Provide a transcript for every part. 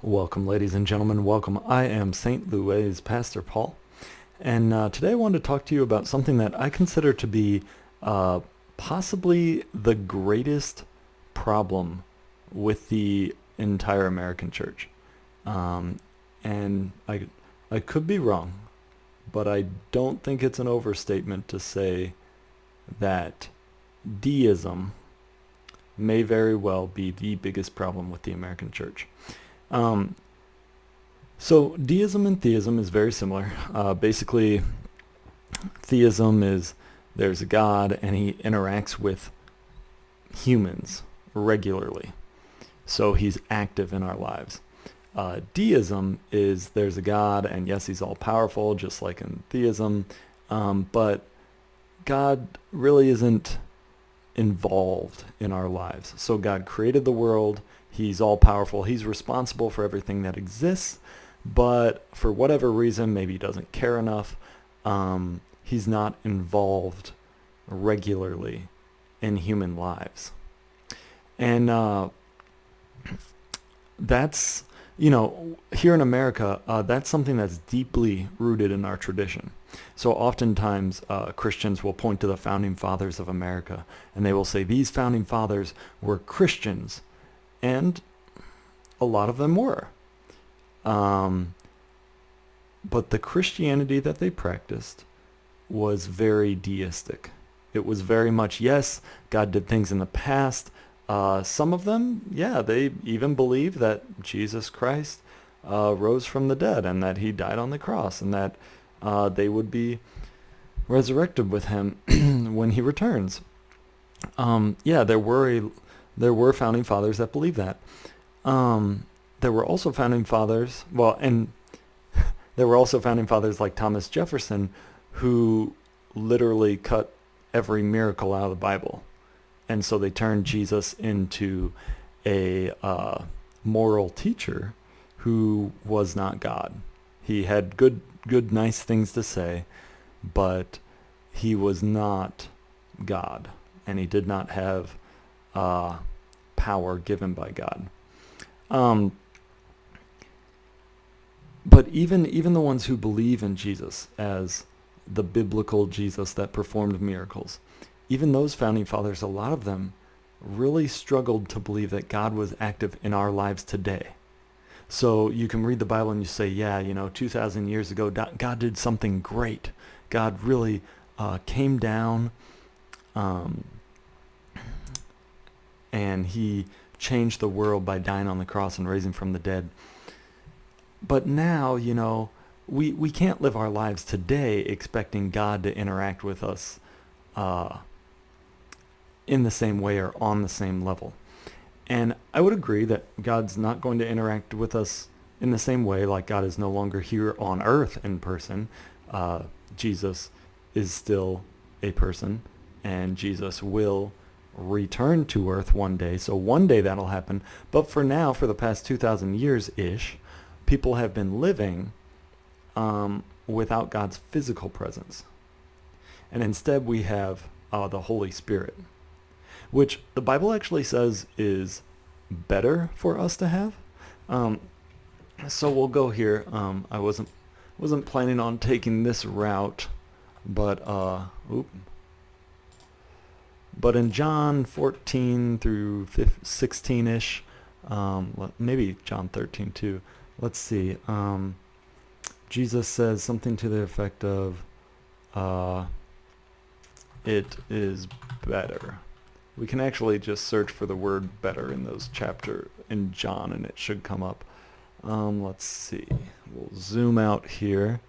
Welcome, ladies and gentlemen. Welcome. I am St. Louis' Pastor Paul, and today I wanted to talk to you about something that I consider to be possibly the greatest problem with the entire American church. And I could be wrong, but I don't think it's an overstatement to say that deism may very well be the biggest problem with the American church. Um, so deism and theism is very similar. Basically, theism is there's a God and he interacts with humans regularly. So he's active in our lives. Deism is there's a God and yes, he's all powerful, just like in theism, but God really isn't involved in our lives. So God created the world. He's all powerful. He's responsible for everything that exists, but for whatever reason, maybe he doesn't care enough. He's not involved regularly in human lives. And that's, here in America, that's something that's deeply rooted in our tradition. So oftentimes Christians will point to the founding fathers of America, and they will say these founding fathers were Christians, and a lot of them were. But the Christianity that they practiced was very deistic. It was very much, yes, God did things in the past. Some of them, yeah, they even believe that Jesus Christ rose from the dead and that he died on the cross and that they would be resurrected with him when he returns. Yeah, there were founding fathers that believed that. There were also founding fathers, and there were also founding fathers like Thomas Jefferson who literally cut every miracle out of the Bible. And so they turned Jesus into a moral teacher who was not God. He had good, nice things to say, but he was not God, and he did not have power given by God. But even the ones who believe in Jesus as the biblical Jesus that performed miracles, even those founding fathers, a lot of them really struggled to believe that God was active in our lives today. So you can read the Bible and you say, yeah, 2,000 years ago, God did something great. God really came down and he changed the world by dying on the cross and raising from the dead. But now, we can't live our lives today expecting God to interact with us in the same way or on the same level. And I would agree that God's not going to interact with us in the same way, like God is no longer here on earth in person. Jesus is still a person, and Jesus will return to earth one day. So one day that'll happen. But for now, for the past 2,000 years-ish, people have been living without God's physical presence. And instead we have the Holy Spirit, which the Bible actually says is better for us to have. So we'll go here. I wasn't planning on taking this route, but in John 14 through 16-ish, maybe John 13 too. Let's see. Jesus says something to the effect of, it is better. We can actually just search for the word better in those chapter in John and it should come up. Let's see. We'll zoom out here.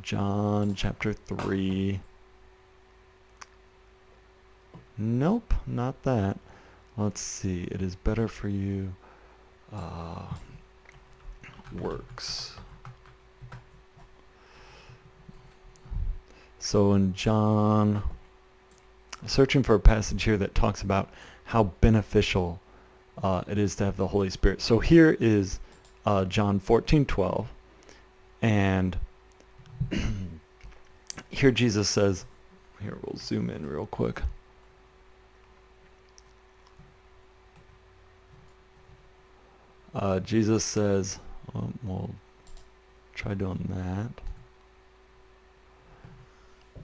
John chapter 3. Nope, not that. Let's see. It is better for you. Works. So in John, searching for a passage here that talks about how beneficial it is to have the Holy Spirit. So here is John 14:12, and here Jesus says, here we'll zoom in real quick. Jesus says, we'll try doing that.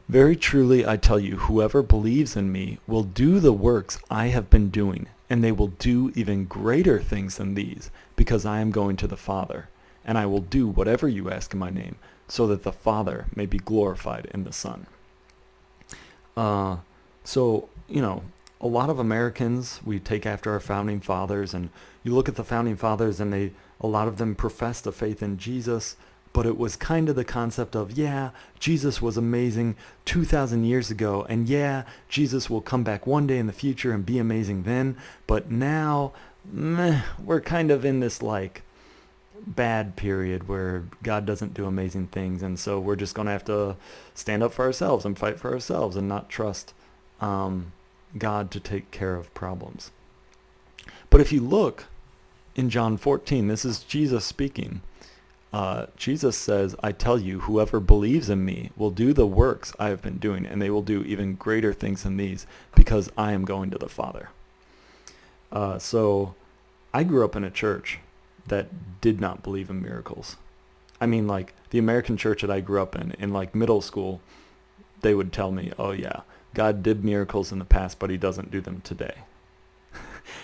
Very truly I tell you, whoever believes in me will do the works I have been doing, and they will do even greater things than these, because I am going to the Father, and I will do whatever you ask in my name, so that the Father may be glorified in the Son. So, a lot of Americans, we take after our founding fathers, and you look at the founding fathers and a lot of them professed a faith in Jesus, but it was kind of the concept of, yeah, Jesus was amazing 2,000 years ago, and yeah, Jesus will come back one day in the future and be amazing then, but now, we're kind of in this bad period where God doesn't do amazing things, and so we're just going to have to stand up for ourselves and fight for ourselves and not trust God to take care of problems. But if you look in John 14, this is Jesus speaking. Jesus says, I tell you, whoever believes in me will do the works I have been doing, and they will do even greater things than these, because I am going to the Father. So I grew up in a church that did not believe in miracles. I mean, the American church that I grew up in middle school, they would tell me, oh yeah, God did miracles in the past, but he doesn't do them today.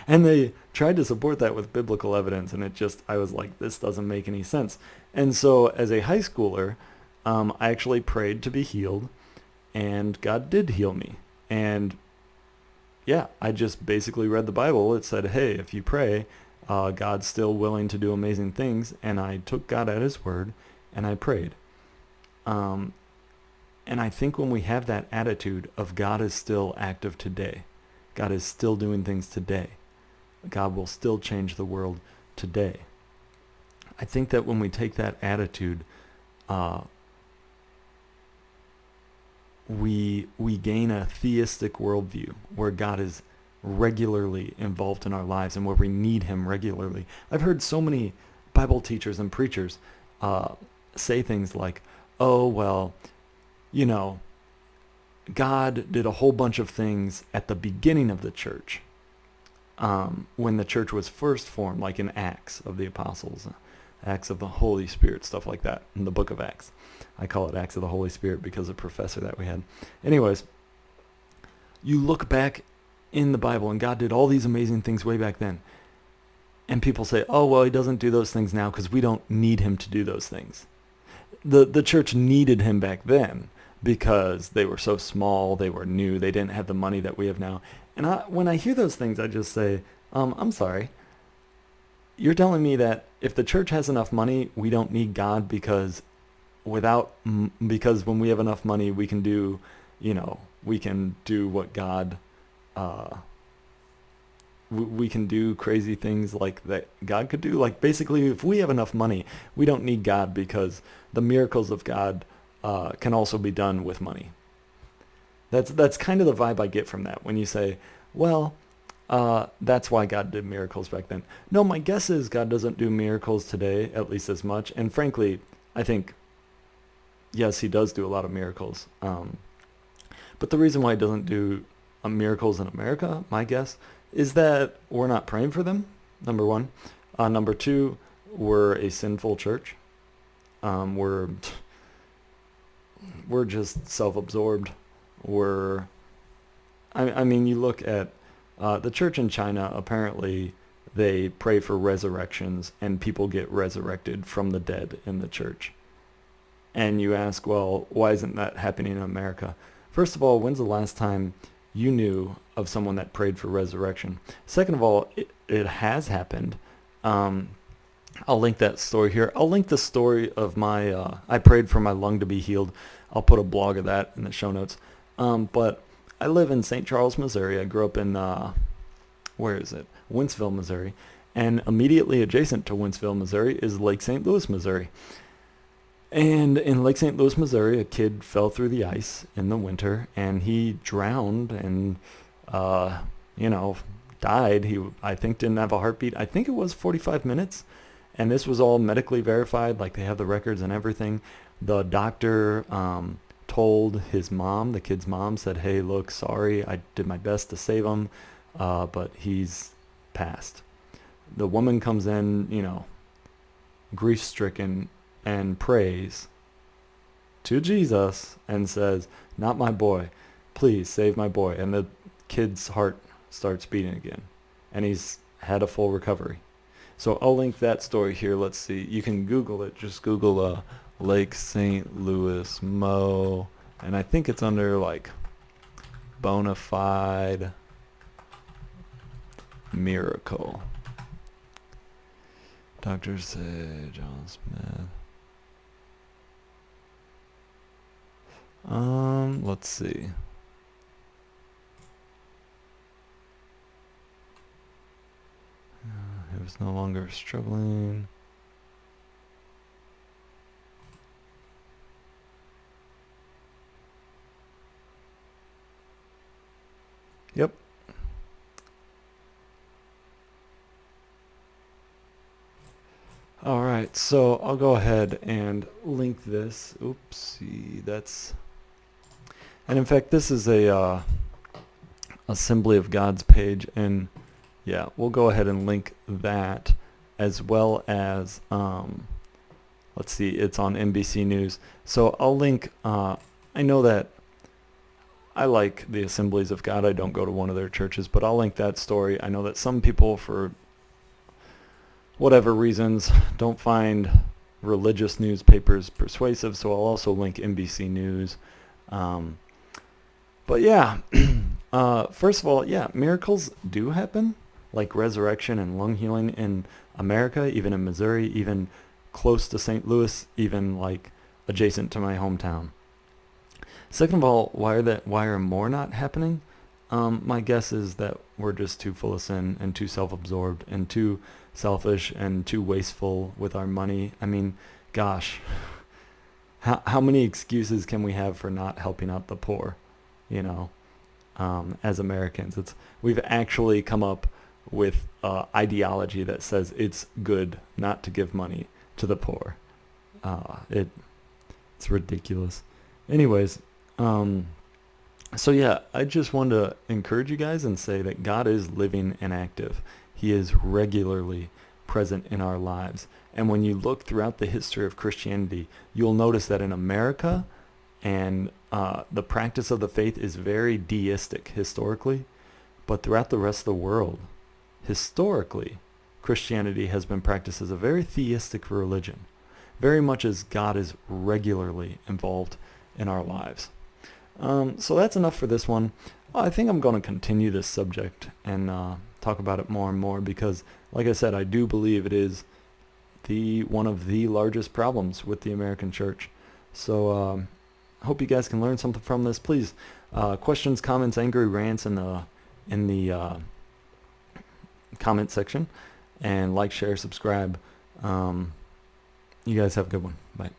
And they tried to support that with biblical evidence, and I was like, this doesn't make any sense. And so as a high schooler, I actually prayed to be healed, and God did heal me. And yeah, I just basically read the Bible. It said, hey, if you pray, God's still willing to do amazing things. And I took God at his word, and I prayed. And I think when we have that attitude of God is still active today, God is still doing things today, God will still change the world today. I think that when we take that attitude, we gain a theistic worldview where God is regularly involved in our lives and where we need him regularly. I've heard so many Bible teachers and preachers say things like, oh, well, God did a whole bunch of things at the beginning of the church, when the church was first formed, like in Acts of the Apostles, Acts of the Holy Spirit, stuff like that, in the book of Acts. I call it Acts of the Holy Spirit because of a professor that we had. Anyways, you look back in the Bible, and God did all these amazing things way back then. And people say, oh, well, he doesn't do those things now because we don't need him to do those things. The church needed him back then because they were so small, they were new, they didn't have the money that we have now. And when I hear those things, I just say, I'm sorry. You're telling me that if the church has enough money, we don't need God because when we have enough money, we can do what God, we can do crazy things like that God could do. Like basically, if we have enough money, we don't need God because the miracles of God can also be done with money. That's kind of the vibe I get from that when you say, well, that's why God did miracles back then. No, my guess is God doesn't do miracles today, at least as much. And frankly, I think, yes, he does do a lot of miracles. But the reason why he doesn't do miracles in America, my guess, is that we're not praying for them, number one. Number two, we're a sinful church. We're just self-absorbed. I mean, you look at the church in China, apparently they pray for resurrections and people get resurrected from the dead in the church. And you ask, well, why isn't that happening in America? First of all, when's the last time you knew of someone that prayed for resurrection? Second of all, it has happened. I'll link that story here. I'll link the story of my, I prayed for my lung to be healed. I'll put a blog of that in the show notes. But I live in St. Charles, Missouri. I grew up in, Wentzville, Missouri. And immediately adjacent to Wentzville, Missouri is Lake St. Louis, Missouri. And in Lake St. Louis, Missouri, a kid fell through the ice in the winter, and he drowned and, died. He, I think, didn't have a heartbeat. I think it was 45 minutes. And this was all medically verified, like they have the records and everything. The doctor told his mom, the kid's mom, said, hey, look, sorry, I did my best to save him, but he's passed. the woman comes in, grief-stricken, and prays to Jesus and says, "Not my boy, please save my boy." And the kid's heart starts beating again, and he's had a full recovery. So I'll link that story here. Let's see. You can Google it. Just Google Lake St. Louis Mo, and I think it's under like bona fide miracle. Doctors say John Smith. Let's see. He was no longer struggling. Yep. All right, so I'll go ahead and link this. Oopsie, that's... And in fact, this is a Assembly of God's page, and yeah, we'll go ahead and link that, as well as, let's see, it's on NBC News. So I'll link, I know that I like the Assemblies of God. I don't go to one of their churches, but I'll link that story. I know that some people, for whatever reasons, don't find religious newspapers persuasive, so I'll also link NBC News. But yeah, first of all, yeah, miracles do happen, like resurrection and lung healing in America, even in Missouri, even close to St. Louis, even like adjacent to my hometown. Second of all, why are more not happening? My guess is that we're just too full of sin and too self-absorbed and too selfish and too wasteful with our money. I mean, gosh, how many excuses can we have for not helping out the poor? As Americans, we've actually come up with ideology that says it's good not to give money to the poor. It's ridiculous. Anyways, so yeah, I just wanted to encourage you guys and say that God is living and active. He is regularly present in our lives. And when you look throughout the history of Christianity, you'll notice that in America, and the practice of the faith is very deistic historically, but throughout the rest of the world, historically, Christianity has been practiced as a very theistic religion, very much as God is regularly involved in our lives. So that's enough for this one. I think I'm going to continue this subject and talk about it more and more because, like I said, I do believe it is one of the largest problems with the American church. So hope you guys can learn something from this. Please, questions, comments, angry rants in the comment section, and like, share, subscribe. You guys have a good one. Bye.